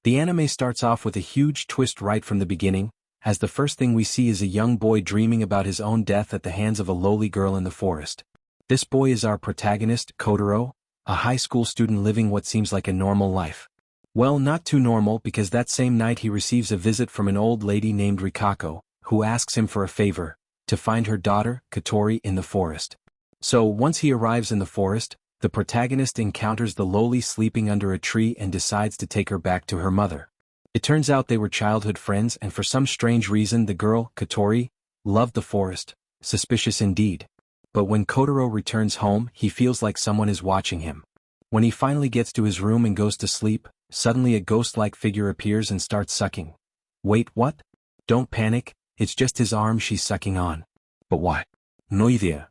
The anime starts off with a huge twist right from the beginning, as the first thing we see is a young boy dreaming about his own death at the hands of a lowly girl in the forest. This boy is our protagonist, Kotaro, a high school student living what seems like a normal life. Well, not too normal, because that same night he receives a visit from an old lady named Rikako, who asks him for a favor, to find her daughter, Katori, in the forest. So, once he arrives in the forest, the protagonist encounters the loli sleeping under a tree and decides to take her back to her mother. It turns out they were childhood friends, and for some strange reason the girl, Katori, loved the forest. Suspicious indeed. But when Kotaro returns home, he feels like someone is watching him. When he finally gets to his room and goes to sleep, suddenly a ghost-like figure appears and starts sucking. Wait, what? Don't panic, it's just his arm she's sucking on. But why? No idea.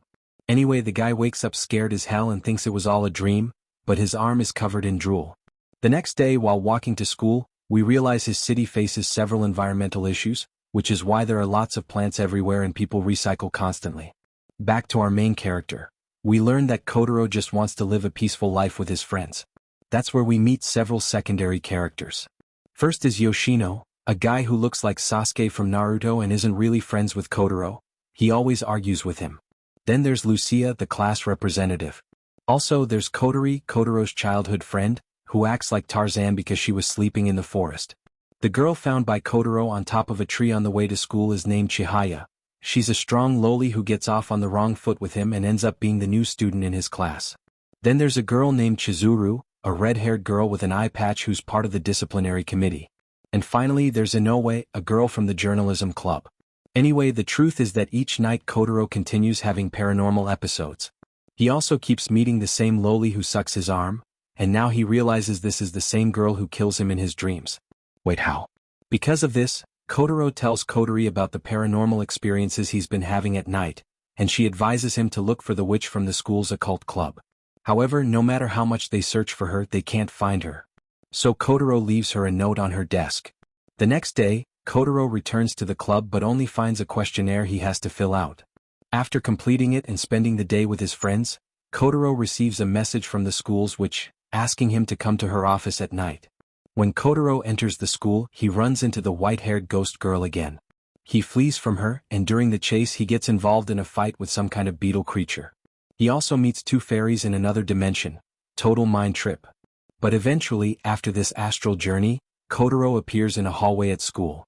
Anyway, the guy wakes up scared as hell and thinks it was all a dream, but his arm is covered in drool. The next day, while walking to school, we realize his city faces several environmental issues, which is why there are lots of plants everywhere and people recycle constantly. Back to our main character. We learn that Kotaro just wants to live a peaceful life with his friends. That's where we meet several secondary characters. First is Yoshino, a guy who looks like Sasuke from Naruto and isn't really friends with Kotaro. He always argues with him. Then there's Lucia, the class representative. Also there's Kotori, Kotaro's childhood friend, who acts like Tarzan because she was sleeping in the forest. The girl found by Kotaro on top of a tree on the way to school is named Chihaya. She's a strong loli who gets off on the wrong foot with him and ends up being the new student in his class. Then there's a girl named Chizuru, a red-haired girl with an eye patch who's part of the disciplinary committee. And finally there's Inoue, a girl from the journalism club. Anyway, the truth is that each night Kotaro continues having paranormal episodes. He also keeps meeting the same loli who sucks his arm, and now he realizes this is the same girl who kills him in his dreams. Wait, how? Because of this, Kotaro tells Kotori about the paranormal experiences he's been having at night, and she advises him to look for the witch from the school's occult club. However, no matter how much they search for her, they can't find her. So Kotaro leaves her a note on her desk. The next day, Kotaro returns to the club but only finds a questionnaire he has to fill out. After completing it and spending the day with his friends, Kotaro receives a message from the school's witch, asking him to come to her office at night. When Kotaro enters the school, he runs into the white-haired ghost girl again. He flees from her, and during the chase he gets involved in a fight with some kind of beetle creature. He also meets two fairies in another dimension. Total mind trip. But eventually, after this astral journey, Kotaro appears in a hallway at school.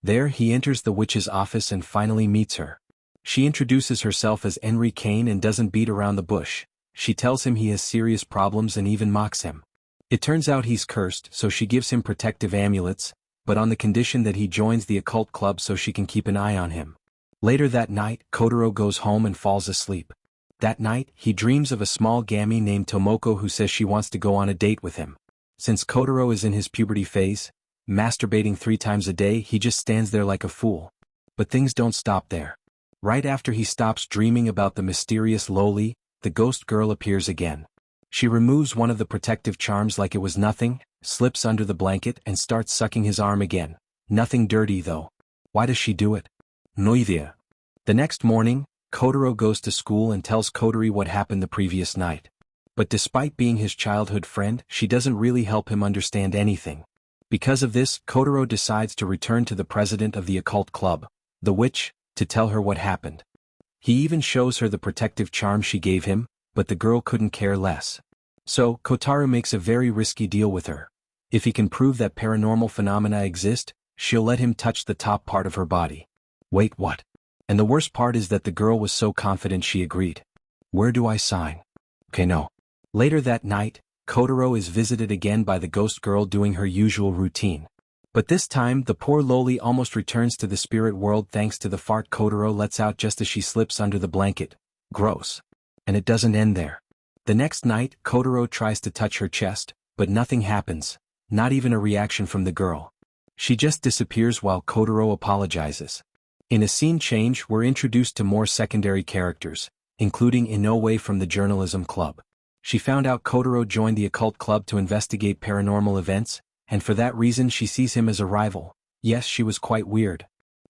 There he enters the witch's office and finally meets her. She introduces herself as Enri Kane and doesn't beat around the bush. She tells him he has serious problems and even mocks him. It turns out he's cursed, so she gives him protective amulets, but on the condition that he joins the occult club so she can keep an eye on him. Later that night, Kotaro goes home and falls asleep. That night, he dreams of a small gammy named Tomoko who says she wants to go on a date with him. Since Kotaro is in his puberty phase, masturbating 3 times a day, he just stands there like a fool. But things don't stop there. Right after he stops dreaming about the mysterious loli, the ghost girl appears again. She removes one of the protective charms like it was nothing, slips under the blanket and starts sucking his arm again. Nothing dirty though. Why does she do it? No idea. The next morning, Kotaro goes to school and tells Kotori what happened the previous night. But despite being his childhood friend, she doesn't really help him understand anything. Because of this, Kotaro decides to return to the president of the occult club, the witch, to tell her what happened. He even shows her the protective charm she gave him, but the girl couldn't care less. So, Kotaro makes a very risky deal with her. If he can prove that paranormal phenomena exist, she'll let him touch the top part of her body. Wait, what? And the worst part is that the girl was so confident she agreed. Where do I sign? Okay, no. Later that night, Kotaro is visited again by the ghost girl doing her usual routine. But this time, the poor loli almost returns to the spirit world thanks to the fart Kotaro lets out just as she slips under the blanket. Gross. And it doesn't end there. The next night, Kotaro tries to touch her chest, but nothing happens, not even a reaction from the girl. She just disappears while Kotaro apologizes. In a scene change, we're introduced to more secondary characters, including Inoue from the journalism club. She found out Kotaro joined the occult club to investigate paranormal events, and for that reason she sees him as a rival. Yes, she was quite weird.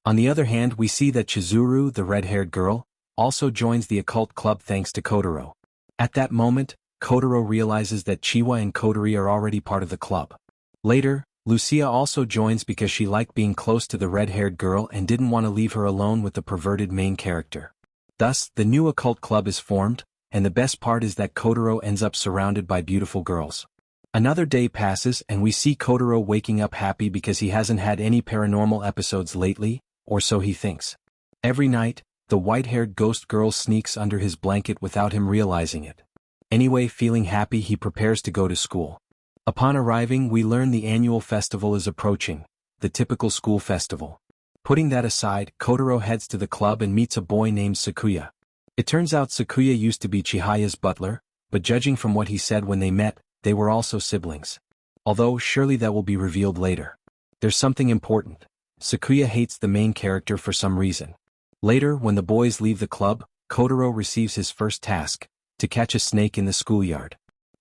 On the other hand, we see that Chizuru, the red-haired girl, also joins the occult club thanks to Kotaro. At that moment, Kotaro realizes that Chiwa and Kotori are already part of the club. Later, Lucia also joins because she liked being close to the red-haired girl and didn't want to leave her alone with the perverted main character. Thus, the new occult club is formed, and the best part is that Kotaro ends up surrounded by beautiful girls. Another day passes and we see Kotaro waking up happy because he hasn't had any paranormal episodes lately, or so he thinks. Every night, the white-haired ghost girl sneaks under his blanket without him realizing it. Anyway, feeling happy, he prepares to go to school. Upon arriving, we learn the annual festival is approaching, the typical school festival. Putting that aside, Kotaro heads to the club and meets a boy named Sakuya. It turns out Sakuya used to be Chihaya's butler, but judging from what he said when they met, they were also siblings. Although, surely that will be revealed later. There's something important. Sakuya hates the main character for some reason. Later, when the boys leave the club, Kotaro receives his first task, to catch a snake in the schoolyard.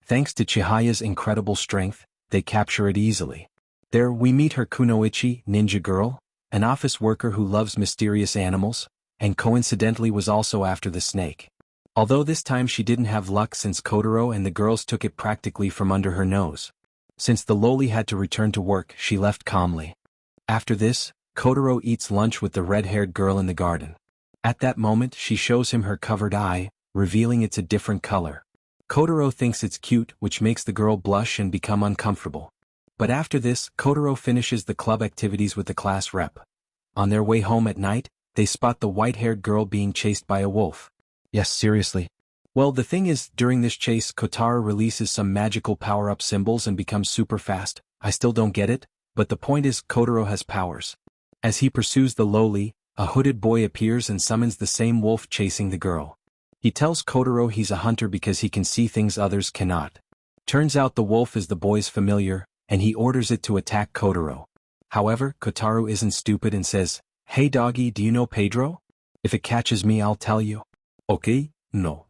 Thanks to Chihaya's incredible strength, they capture it easily. There, we meet her kunoichi, ninja girl, an office worker who loves mysterious animals, and coincidentally was also after the snake. Although this time she didn't have luck since Kotaro and the girls took it practically from under her nose. Since the loli had to return to work, she left calmly. After this, Kotaro eats lunch with the red-haired girl in the garden. At that moment, she shows him her covered eye, revealing it's a different color. Kotaro thinks it's cute, which makes the girl blush and become uncomfortable. But after this, Kotaro finishes the club activities with the class rep. On their way home at night, they spot the white-haired girl being chased by a wolf. Yes, seriously. Well, the thing is, during this chase, Kotaro releases some magical power-up symbols and becomes super fast. I still don't get it, but the point is Kotaro has powers. As he pursues the loli, a hooded boy appears and summons the same wolf chasing the girl. He tells Kotaro he's a hunter because he can see things others cannot. Turns out the wolf is the boy's familiar, and he orders it to attack Kotaro. However, Kotaro isn't stupid and says, "Hey doggy, do you know Pedro? If it catches me, I'll tell you." Okay, no.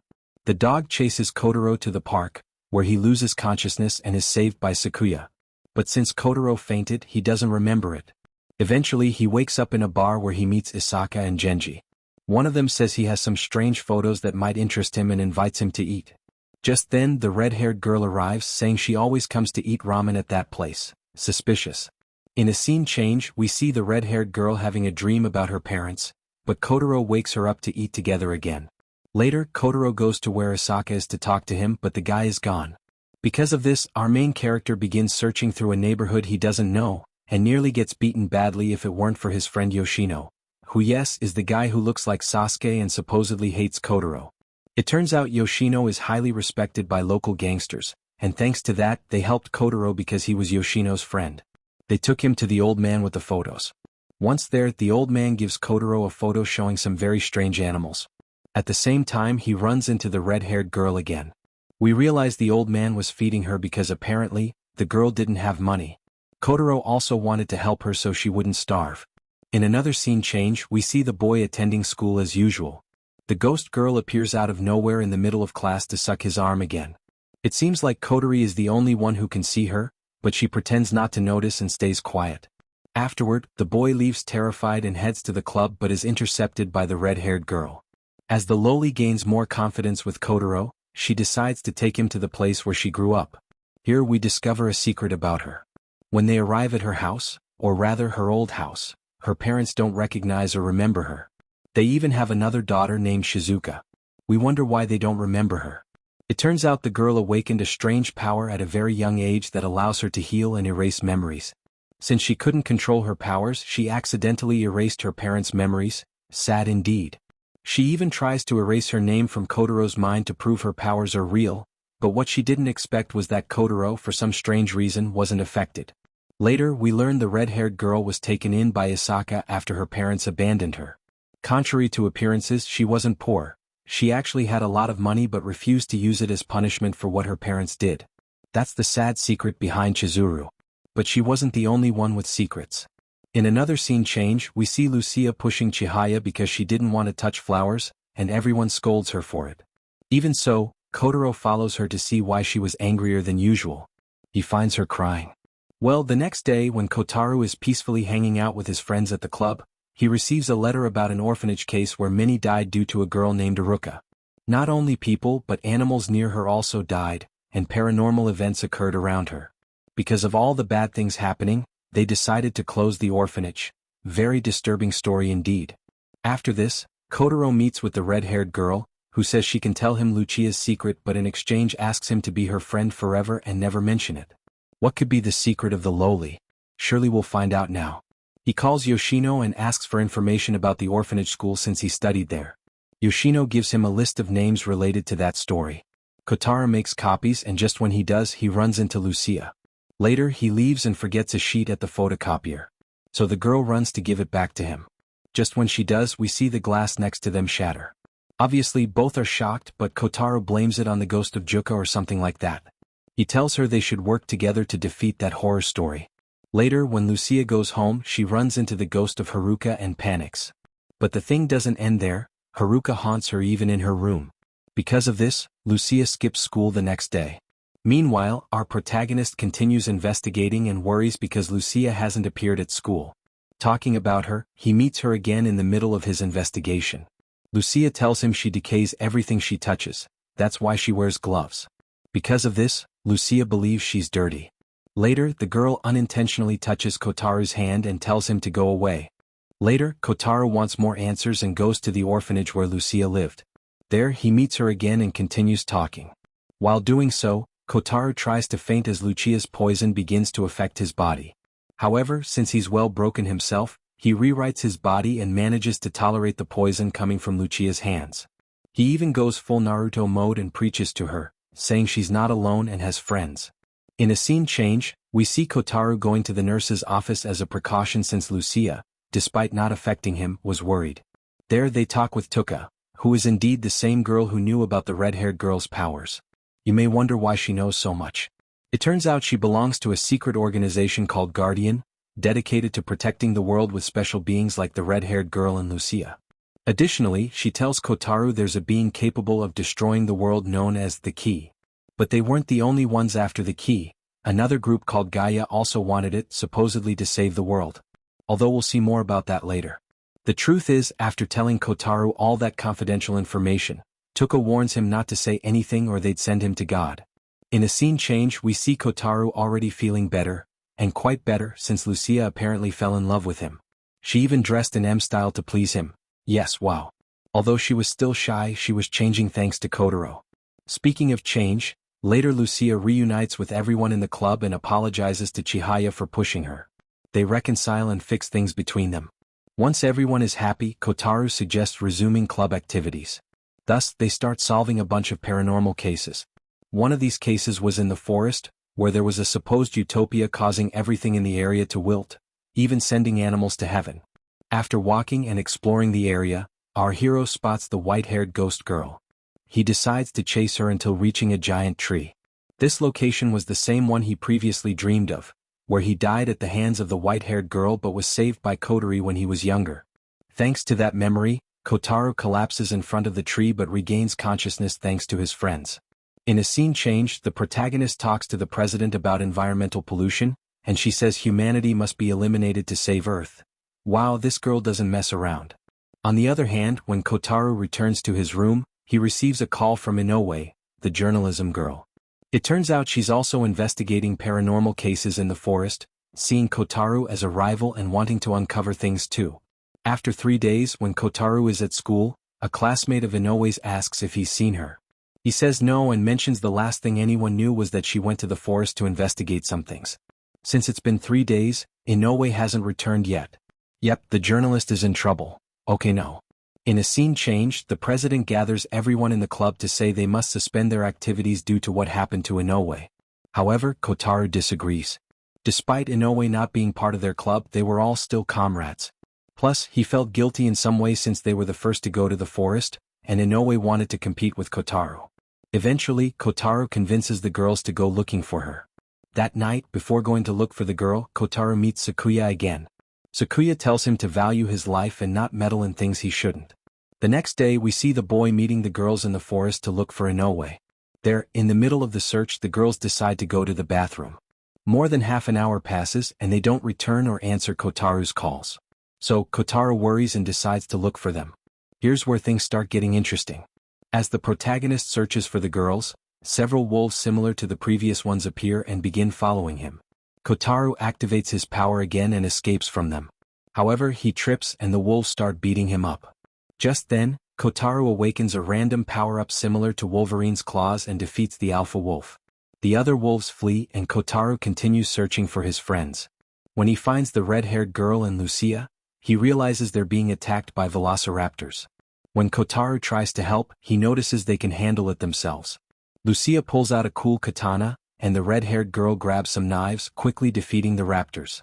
The dog chases Kotaro to the park, where he loses consciousness and is saved by Sakuya. But since Kotaro fainted, he doesn't remember it. Eventually, he wakes up in a bar where he meets Isaka and Genji. One of them says he has some strange photos that might interest him and invites him to eat. Just then, the red-haired girl arrives saying she always comes to eat ramen at that place. Suspicious. In a scene change, we see the red-haired girl having a dream about her parents, but Kotaro wakes her up to eat together again. Later, Kotaro goes to where Isaka is to talk to him, but the guy is gone. Because of this, our main character begins searching through a neighborhood he doesn't know, and nearly gets beaten badly if it weren't for his friend Yoshino, who is the guy who looks like Sasuke and supposedly hates Kotaro. It turns out Yoshino is highly respected by local gangsters, and thanks to that, they helped Kotaro because he was Yoshino's friend. They took him to the old man with the photos. Once there, the old man gives Kotaro a photo showing some very strange animals. At the same time, he runs into the red-haired girl again. We realize the old man was feeding her because apparently, the girl didn't have money. Kotaro also wanted to help her so she wouldn't starve. In another scene change, we see the boy attending school as usual. The ghost girl appears out of nowhere in the middle of class to suck his arm again. It seems like Kotaro is the only one who can see her, but she pretends not to notice and stays quiet. Afterward, the boy leaves terrified and heads to the club but is intercepted by the red-haired girl. As the loli gains more confidence with Kotaro, she decides to take him to the place where she grew up. Here we discover a secret about her. When they arrive at her house, or rather her old house, her parents don't recognize or remember her. They even have another daughter named Shizuka. We wonder why they don't remember her. It turns out the girl awakened a strange power at a very young age that allows her to heal and erase memories. Since she couldn't control her powers, she accidentally erased her parents' memories. Sad indeed. She even tries to erase her name from Kotaro's mind to prove her powers are real, but what she didn't expect was that Kotaro, for some strange reason, wasn't affected. Later, we learn the red-haired girl was taken in by Isaka after her parents abandoned her. Contrary to appearances, she wasn't poor. She actually had a lot of money but refused to use it as punishment for what her parents did. That's the sad secret behind Chizuru. But she wasn't the only one with secrets. In another scene change, we see Lucia pushing Chihaya because she didn't want to touch flowers, and everyone scolds her for it. Even so, Kotaro follows her to see why she was angrier than usual. He finds her crying. Well, the next day when Kotaro is peacefully hanging out with his friends at the club, he receives a letter about an orphanage case where many died due to a girl named Aruka. Not only people but animals near her also died, and paranormal events occurred around her. Because of all the bad things happening, they decided to close the orphanage. Very disturbing story indeed. After this, Kotaro meets with the red-haired girl, who says she can tell him Lucia's secret but in exchange asks him to be her friend forever and never mention it. What could be the secret of the loli? Surely we'll find out now. He calls Yoshino and asks for information about the orphanage school since he studied there. Yoshino gives him a list of names related to that story. Kotaro makes copies and just when he does he runs into Lucia. Later he leaves and forgets a sheet at the photocopier. So the girl runs to give it back to him. Just when she does we see the glass next to them shatter. Obviously both are shocked but Kotaro blames it on the ghost of Juka or something like that. He tells her they should work together to defeat that horror story. Later when Lucia goes home she runs into the ghost of Haruka and panics. But the thing doesn't end there, Haruka haunts her even in her room. Because of this, Lucia skips school the next day. Meanwhile, our protagonist continues investigating and worries because Lucia hasn't appeared at school. Talking about her, he meets her again in the middle of his investigation. Lucia tells him she decays everything she touches, that's why she wears gloves. Because of this, Lucia believes she's dirty. Later, the girl unintentionally touches Kotaro's hand and tells him to go away. Later, Kotaro wants more answers and goes to the orphanage where Lucia lived. There, he meets her again and continues talking. While doing so, Kotaro tries to faint as Lucia's poison begins to affect his body. However, since he's well broken himself, he rewrites his body and manages to tolerate the poison coming from Lucia's hands. He even goes full Naruto mode and preaches to her, saying she's not alone and has friends. In a scene change, we see Kotaro going to the nurse's office as a precaution since Lucia, despite not affecting him, was worried. There they talk with Tuka, who is indeed the same girl who knew about the red-haired girl's powers. You may wonder why she knows so much. It turns out she belongs to a secret organization called Guardian, dedicated to protecting the world with special beings like the red-haired girl and Lucia. Additionally, she tells Kotaro there's a being capable of destroying the world known as the Key. But they weren't the only ones after the Key. Another group called Gaia also wanted it, supposedly to save the world. Although we'll see more about that later. The truth is, after telling Kotaro all that confidential information, Tuka warns him not to say anything or they'd send him to God. In a scene change we see Kotaro already feeling better, and quite better since Lucia apparently fell in love with him. She even dressed in M-style to please him. Yes, wow. Although she was still shy, she was changing thanks to Kotaro. Speaking of change, later Lucia reunites with everyone in the club and apologizes to Chihaya for pushing her. They reconcile and fix things between them. Once everyone is happy, Kotaro suggests resuming club activities. Thus, they start solving a bunch of paranormal cases. One of these cases was in the forest, where there was a supposed utopia causing everything in the area to wilt, even sending animals to heaven. After walking and exploring the area, our hero spots the white-haired ghost girl. He decides to chase her until reaching a giant tree. This location was the same one he previously dreamed of, where he died at the hands of the white-haired girl but was saved by Kotaro when he was younger. Thanks to that memory, Kotaro collapses in front of the tree but regains consciousness thanks to his friends. In a scene change, the protagonist talks to the president about environmental pollution, and she says humanity must be eliminated to save Earth. Wow, this girl doesn't mess around. On the other hand, when Kotaro returns to his room, he receives a call from Inoue, the journalism girl. It turns out she's also investigating paranormal cases in the forest, seeing Kotaro as a rival and wanting to uncover things too. After 3 days, when Kotaro is at school, a classmate of Inoue's asks if he's seen her. He says no and mentions the last thing anyone knew was that she went to the forest to investigate some things. Since it's been 3 days, Inoue hasn't returned yet. Yep, the journalist is in trouble. Okay, no. In a scene change, the president gathers everyone in the club to say they must suspend their activities due to what happened to Inoue. However, Kotaro disagrees. Despite Inoue not being part of their club, they were all still comrades. Plus, he felt guilty in some way since they were the first to go to the forest, and Inoue wanted to compete with Kotaro. Eventually, Kotaro convinces the girls to go looking for her. That night, before going to look for the girl, Kotaro meets Sakuya again. Sakuya tells him to value his life and not meddle in things he shouldn't. The next day we see the boy meeting the girls in the forest to look for Inoue. There, in the middle of the search, the girls decide to go to the bathroom. More than half an hour passes and they don't return or answer Kotaro's calls. So, Kotaro worries and decides to look for them. Here's where things start getting interesting. As the protagonist searches for the girls, several wolves similar to the previous ones appear and begin following him. Kotaro activates his power again and escapes from them. However, he trips and the wolves start beating him up. Just then, Kotaro awakens a random power-up similar to Wolverine's claws and defeats the alpha wolf. The other wolves flee and Kotaro continues searching for his friends. When he finds the red-haired girl and Lucia, he realizes they're being attacked by velociraptors. When Kotaro tries to help, he notices they can handle it themselves. Lucia pulls out a cool katana, and the red-haired girl grabs some knives, quickly defeating the raptors.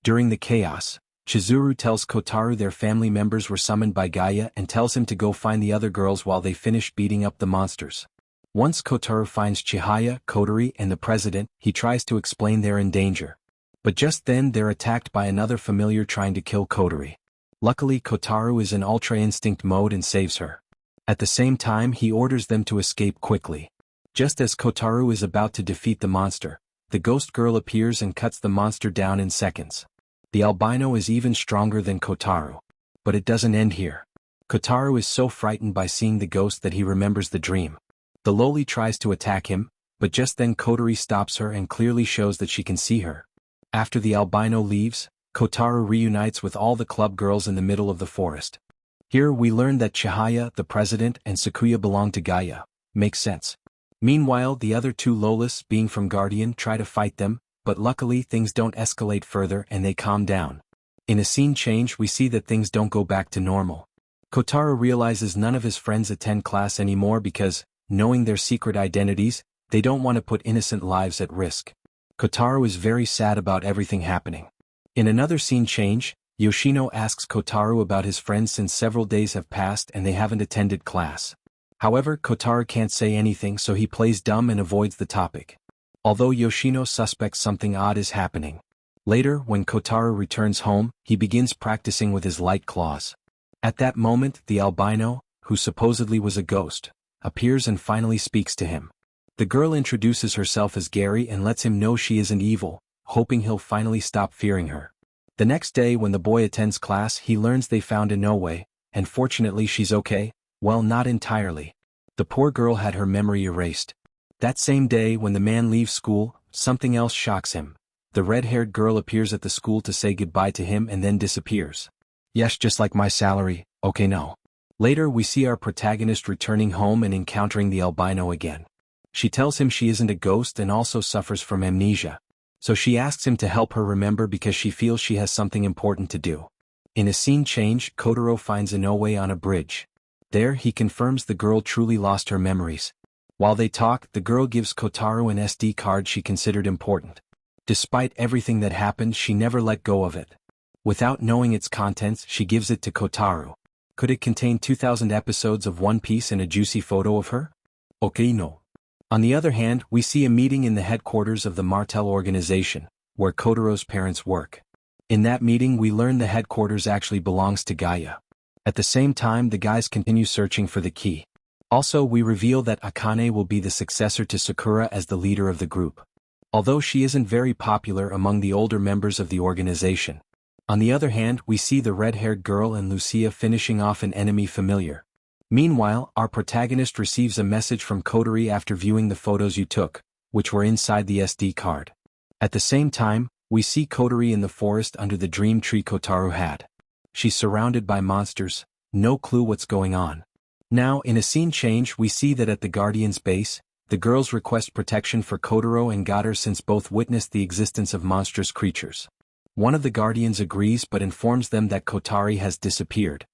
During the chaos, Chizuru tells Kotaro their family members were summoned by Gaia and tells him to go find the other girls while they finish beating up the monsters. Once Kotaro finds Chihaya, Kotori, and the president, he tries to explain they're in danger. But just then they're attacked by another familiar trying to kill Kotori. Luckily, Kotaro is in Ultra Instinct mode and saves her. At the same time, he orders them to escape quickly. Just as Kotaro is about to defeat the monster, the ghost girl appears and cuts the monster down in seconds. The albino is even stronger than Kotaro. But it doesn't end here. Kotaro is so frightened by seeing the ghost that he remembers the dream. The loli tries to attack him, but just then Kotori stops her and clearly shows that she can see her. After the albino leaves, Kotaro reunites with all the club girls in the middle of the forest. Here we learn that Chihaya, the president, and Sakuya belong to Gaia. Makes sense. Meanwhile, the other two lolis, being from Guardian, try to fight them, but luckily things don't escalate further and they calm down. In a scene change we see that things don't go back to normal. Kotaro realizes none of his friends attend class anymore because, knowing their secret identities, they don't want to put innocent lives at risk. Kotaro is very sad about everything happening. In another scene change, Yoshino asks Kotaro about his friends since several days have passed and they haven't attended class. However, Kotaro can't say anything so he plays dumb and avoids the topic. Although Yoshino suspects something odd is happening. Later, when Kotaro returns home, he begins practicing with his light claws. At that moment, the albino, who supposedly was a ghost, appears and finally speaks to him. The girl introduces herself as Gary and lets him know she isn't evil, hoping he'll finally stop fearing her. The next day when the boy attends class he learns they found Inoue, and fortunately she's okay, well not entirely. The poor girl had her memory erased. That same day when the man leaves school, something else shocks him. The red-haired girl appears at the school to say goodbye to him and then disappears. Yes, just like my salary, okay no. Later we see our protagonist returning home and encountering the albino again. She tells him she isn't a ghost and also suffers from amnesia. So she asks him to help her remember because she feels she has something important to do. In a scene change, Kotaro finds Inoue on a bridge. There he confirms the girl truly lost her memories. While they talk, the girl gives Kotaro an SD card she considered important. Despite everything that happened, she never let go of it. Without knowing its contents, she gives it to Kotaro. Could it contain 2,000 episodes of One Piece and a juicy photo of her? Okay no. On the other hand, we see a meeting in the headquarters of the Martel organization, where Kotaro's parents work. In that meeting we learn the headquarters actually belongs to Gaia. At the same time the guys continue searching for the key. Also we reveal that Akane will be the successor to Sakura as the leader of the group. Although she isn't very popular among the older members of the organization. On the other hand, we see the red-haired girl and Lucia finishing off an enemy familiar. Meanwhile, our protagonist receives a message from Kotori after viewing the photos you took, which were inside the SD card. At the same time, we see Kotori in the forest under the dream tree Kotaro had. She's surrounded by monsters, no clue what's going on. Now, in a scene change we see that at the Guardian's base, the girls request protection for Kotaro and Gator since both witnessed the existence of monstrous creatures. One of the Guardians agrees but informs them that Kotari has disappeared.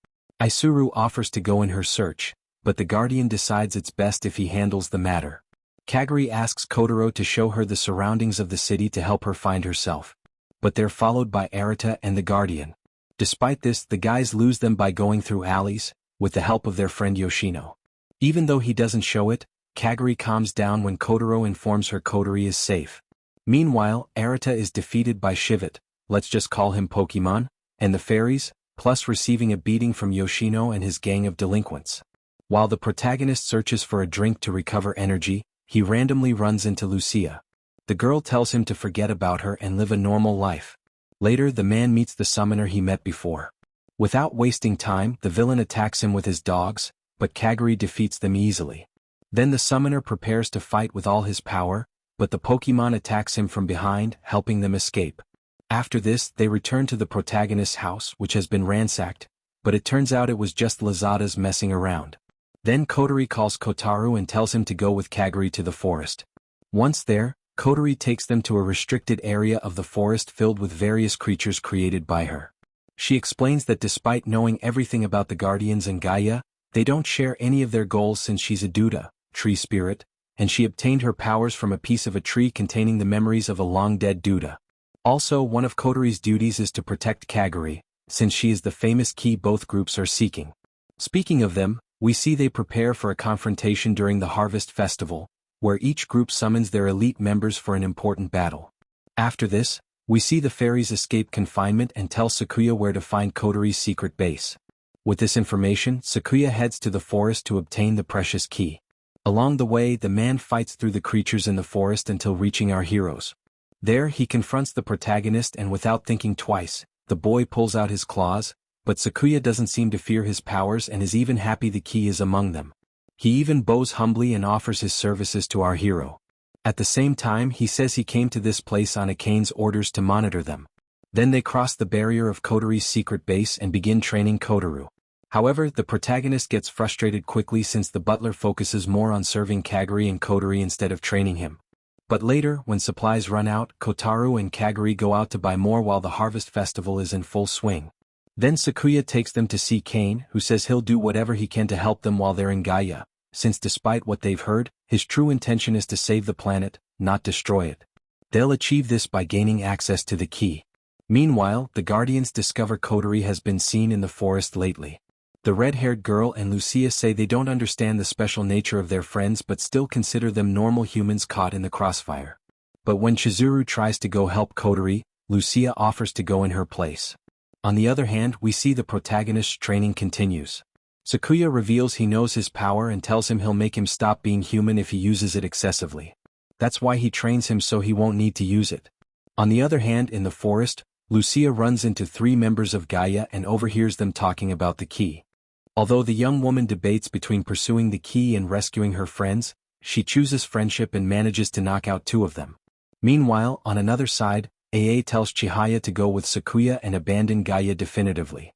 Isuru offers to go in her search, but the Guardian decides it's best if he handles the matter. Kaguri asks Kotaro to show her the surroundings of the city to help her find herself. But they're followed by Arata and the Guardian. Despite this, the guys lose them by going through alleys, with the help of their friend Yoshino. Even though he doesn't show it, Kaguri calms down when Kotaro informs her Kotori is safe. Meanwhile, Arata is defeated by Shivit, let's just call him Pokemon, and the fairies, plus receiving a beating from Yoshino and his gang of delinquents. While the protagonist searches for a drink to recover energy, he randomly runs into Lucia. The girl tells him to forget about her and live a normal life. Later the man meets the summoner he met before. Without wasting time, the villain attacks him with his dogs, but Kaguri defeats them easily. Then the summoner prepares to fight with all his power, but the Pokemon attacks him from behind, helping them escape. After this, they return to the protagonist's house, which has been ransacked, but it turns out it was just Lazada's messing around. Then Kotaro calls Kotaro and tells him to go with Kaguri to the forest. Once there, Kotaro takes them to a restricted area of the forest filled with various creatures created by her. She explains that despite knowing everything about the Guardians and Gaia, they don't share any of their goals since she's a Duda, tree spirit, and she obtained her powers from a piece of a tree containing the memories of a long-dead Duda. Also, one of Kotaro's duties is to protect Kaguri, since she is the famous key both groups are seeking. Speaking of them, we see they prepare for a confrontation during the Harvest Festival, where each group summons their elite members for an important battle. After this, we see the fairies escape confinement and tell Sakuya where to find Kotaro's secret base. With this information, Sakuya heads to the forest to obtain the precious key. Along the way, the man fights through the creatures in the forest until reaching our heroes. There, he confronts the protagonist and without thinking twice, the boy pulls out his claws, but Sakuya doesn't seem to fear his powers and is even happy the key is among them. He even bows humbly and offers his services to our hero. At the same time, he says he came to this place on Akane's orders to monitor them. Then they cross the barrier of Kotaro's secret base and begin training Kotaro. However, the protagonist gets frustrated quickly since the butler focuses more on serving Kaguri and Kotaro instead of training him. But later, when supplies run out, Kotaro and Kaguri go out to buy more while the Harvest Festival is in full swing. Then Sakuya takes them to see Kane, who says he'll do whatever he can to help them while they're in Gaia, since despite what they've heard, his true intention is to save the planet, not destroy it. They'll achieve this by gaining access to the key. Meanwhile, the Guardians discover Kotaro has been seen in the forest lately. The red-haired girl and Lucia say they don't understand the special nature of their friends but still consider them normal humans caught in the crossfire. But when Chizuru tries to go help Kotaro, Lucia offers to go in her place. On the other hand, we see the protagonist's training continues. Sakuya reveals he knows his power and tells him he'll make him stop being human if he uses it excessively. That's why he trains him so he won't need to use it. On the other hand, in the forest, Lucia runs into 3 members of Gaia and overhears them talking about the key. Although the young woman debates between pursuing the key and rescuing her friends, she chooses friendship and manages to knock out 2 of them. Meanwhile, on another side, AA tells Chihaya to go with Sakuya and abandon Gaia definitively.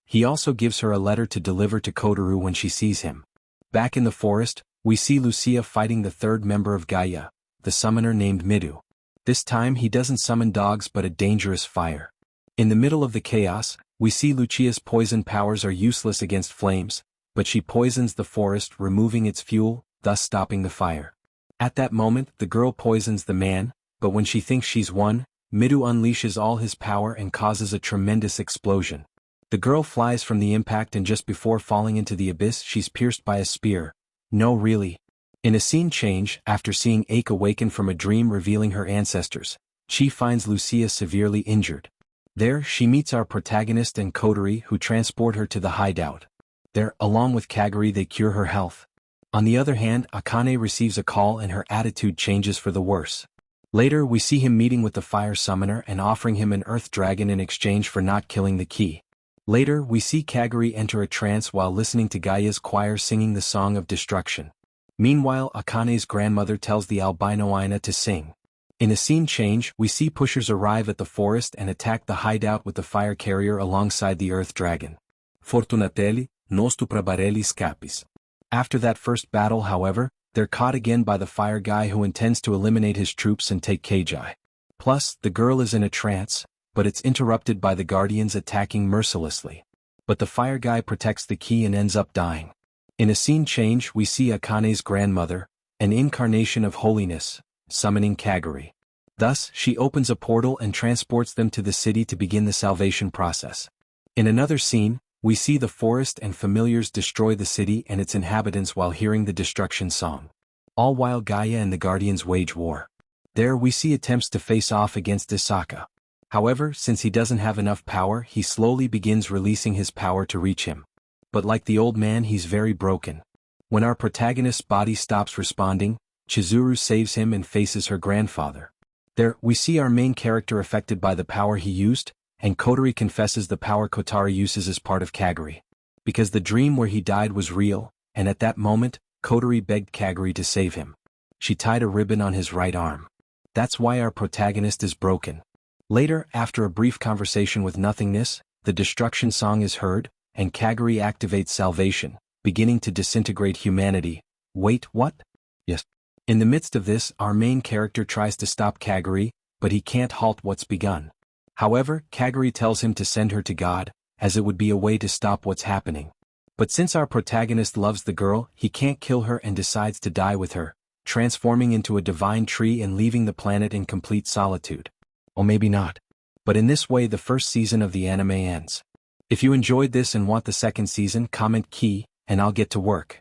He also gives her a letter to deliver to Kotaro when she sees him. Back in the forest, we see Lucia fighting the 3rd member of Gaia, the summoner named Midu. This time he doesn't summon dogs but a dangerous fire. In the middle of the chaos, we see Lucia's poison powers are useless against flames, but she poisons the forest, removing its fuel, thus stopping the fire. At that moment, the girl poisons the man, but when she thinks she's won, Midu unleashes all his power and causes a tremendous explosion. The girl flies from the impact and just before falling into the abyss she's pierced by a spear. No really. In a scene change, after seeing Ake awaken from a dream revealing her ancestors, she finds Lucia severely injured. There, she meets our protagonist and Kotaro who transport her to the hideout. There, along with Kaguri, they cure her health. On the other hand, Akane receives a call and her attitude changes for the worse. Later, we see him meeting with the fire summoner and offering him an earth dragon in exchange for not killing the key. Later, we see Kaguri enter a trance while listening to Gaia's choir singing the Song of Destruction. Meanwhile, Akane's grandmother tells the albino Aina to sing. In a scene change, we see pushers arrive at the forest and attack the hideout with the fire carrier alongside the earth dragon. Fortunatelli, nos tu prabarelli scapis. After that first battle, however, they're caught again by the fire guy who intends to eliminate his troops and take Keiji. Plus, the girl is in a trance, but it's interrupted by the Guardians attacking mercilessly. But the fire guy protects the key and ends up dying. In a scene change, we see Akane's grandmother, an incarnation of holiness, summoning Kaguri. Thus, she opens a portal and transports them to the city to begin the salvation process. In another scene, we see the forest and familiars destroy the city and its inhabitants while hearing the destruction song. All while Gaia and the Guardians wage war. There we see attempts to face off against Isaka. However, since he doesn't have enough power, he slowly begins releasing his power to reach him. But like the old man, he's very broken. When our protagonist's body stops responding, Chizuru saves him and faces her grandfather. There, we see our main character affected by the power he used, and Kotaro confesses the power Kotaro uses as part of Kaguri. Because the dream where he died was real, and at that moment, Kotaro begged Kaguri to save him. she tied a ribbon on his right arm. That's why our protagonist is broken. Later, after a brief conversation with nothingness, the destruction song is heard, and Kaguri activates salvation, beginning to disintegrate humanity. Wait, what? Yes. In the midst of this, our main character tries to stop Kaguri, but he can't halt what's begun. However, Kaguri tells him to send her to God, as it would be a way to stop what's happening. But since our protagonist loves the girl, he can't kill her and decides to die with her, transforming into a divine tree and leaving the planet in complete solitude. Or maybe not. But in this way the first season of the anime ends. If you enjoyed this and want the second season, comment key, and I'll get to work.